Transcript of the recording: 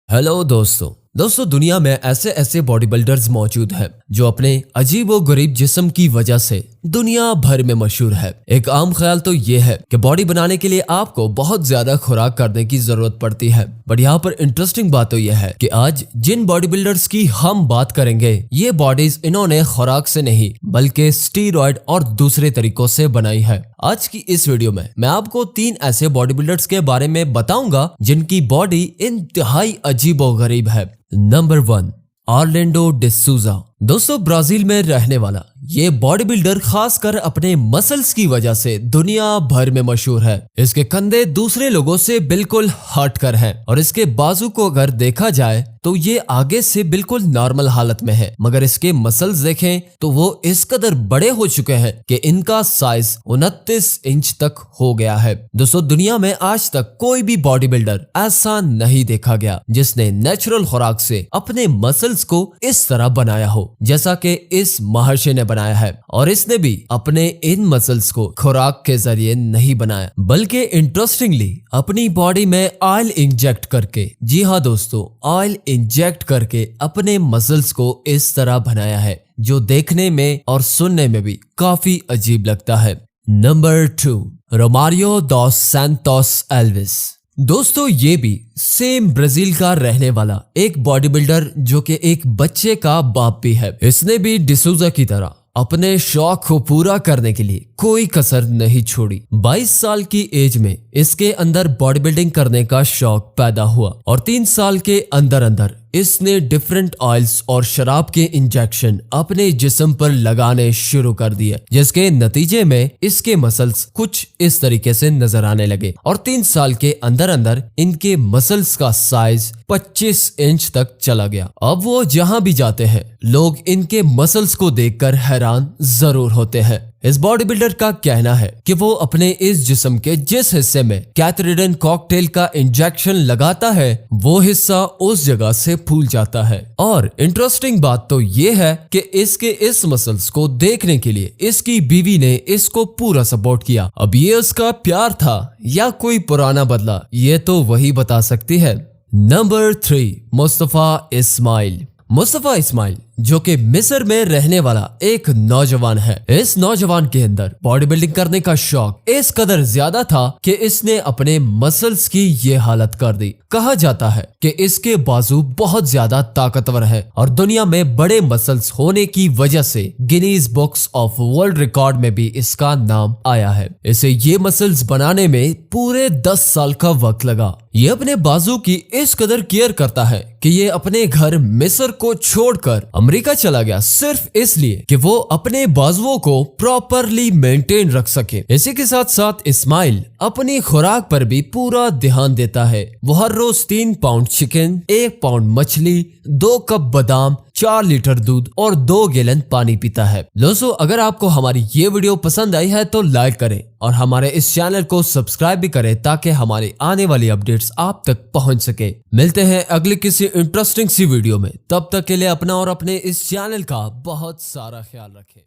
Hello दोस्तों दुनिया में ऐसे ऐसे बॉडी बिल्डर्स मौजूद हैं जो अपने अजीब व गरीब जिस्म की वजह से दुनिया भर में मशहूर है। एक आम ख्याल तो ये है कि बॉडी बनाने के लिए आपको बहुत ज्यादा खुराक करने की जरूरत पड़ती है, बट यहाँ पर इंटरेस्टिंग बात तो यह है कि आज जिन बॉडी बिल्डर्स की हम बात करेंगे ये बॉडीज इन्होंने खुराक से नहीं बल्कि स्टीरॉयड और दूसरे तरीकों से बनाई है। आज की इस वीडियो में मैं आपको 3 ऐसे बॉडी बिल्डर्स के बारे में बताऊंगा जिनकी बॉडी इंतहाई अजीब और गरीब है। Number 1, Orlando D'Souza. दोस्तों, ब्राजील में रहने वाला ये बॉडी बिल्डर खासकर अपने मसल्स की वजह से दुनिया भर में मशहूर है। इसके कंधे दूसरे लोगों से बिल्कुल हटकर हैं और इसके बाजू को अगर देखा जाए तो ये आगे से बिल्कुल नॉर्मल हालत में है, मगर इसके मसल्स देखें तो वो इस कदर बड़े हो चुके हैं कि इनका साइज 29 इंच तक हो गया है। दोस्तों, दुनिया में आज तक कोई भी बॉडी बिल्डर ऐसा नहीं देखा गया जिसने नेचुरल खुराक से अपने मसल्स को इस तरह बनाया हो जैसा कि इस महर्षि ने बनाया है। और इसने भी अपने इन मसल्स को खुराक के जरिए नहीं बनाया बल्कि इंटरेस्टिंगली अपनी बॉडी में ऑयल इंजेक्ट करके, जी हाँ दोस्तों, ऑयल इंजेक्ट करके अपने मसल्स को इस तरह बनाया है जो देखने में और सुनने में भी काफी अजीब लगता है। Number 2, Romario dos Santos Alves. दोस्तों, ये भी सेम ब्राजील का रहने वाला एक बॉडी बिल्डर जो कि एक बच्चे का बाप भी है। इसने भी डिसूजा की तरह अपने शौक को पूरा करने के लिए कोई कसर नहीं छोड़ी। 22 साल की एज में इसके अंदर बॉडी बिल्डिंग करने का शौक पैदा हुआ और 3 साल के अंदर अंदर इसने डिफरेंट ऑयल्स और शराब के इंजेक्शन अपने जिस्म पर लगाने शुरू कर दिए, जिसके नतीजे में इसके मसल्स कुछ इस तरीके से नजर आने लगे और 3 साल के अंदर अंदर इनके मसल्स का साइज 25 इंच तक चला गया। अब वो जहां भी जाते हैं लोग इनके मसल्स को देखकर हैरान जरूर होते हैं। इस बॉडी बिल्डर का कहना है कि वो अपने इस जिस्म के जिस हिस्से में कैथरीडन कॉकटेल का इंजेक्शन लगाता है वो हिस्सा उस जगह से फूल जाता है। और इंटरेस्टिंग बात तो ये है कि इसके इस मसल्स को देखने के लिए इसकी बीवी ने इसको पूरा सपोर्ट किया। अब ये उसका प्यार था या कोई पुराना बदला, ये तो वही बता सकती है। नंबर 3, मुस्तफा इस्माइल। मुस्तफा इस्माइल जो कि मिस्र में रहने वाला एक नौजवान है। इस नौजवान के अंदर बॉडी बिल्डिंग करने का शौक इस कदर ज्यादा था कि इसने अपने मसल्स की ये हालत कर दी। कहा जाता है कि इसके बाजू बहुत ज्यादा ताकतवर है और दुनिया में बड़े मसल्स होने की वजह से Guinness books of world record में भी इसका नाम आया है। इसे ये मसल्स बनाने में पूरे 10 साल का वक्त लगा। ये अपने बाजू की इस कदर केयर करता है कि ये अपने घर मिस्र को छोड़कर अमेरिका चला गया सिर्फ इसलिए कि वो अपने बाजुओं को प्रॉपरली मेंटेन रख सके। इसी के साथ साथ इस्माइल अपनी खुराक पर भी पूरा ध्यान देता है। वो हर रोज 3 पाउंड चिकन, 1 पाउंड मछली, 2 कप बादाम, 4 लीटर दूध और 2 गैलन पानी पीता है। दोस्तों, अगर आपको हमारी ये वीडियो पसंद आई है तो लाइक करें और हमारे इस चैनल को सब्सक्राइब भी करें ताकि हमारी आने वाली अपडेट्स आप तक पहुंच सके। मिलते हैं अगली किसी इंटरेस्टिंग सी वीडियो में, तब तक के लिए अपना और अपने इस चैनल का बहुत सारा ख्याल रखें।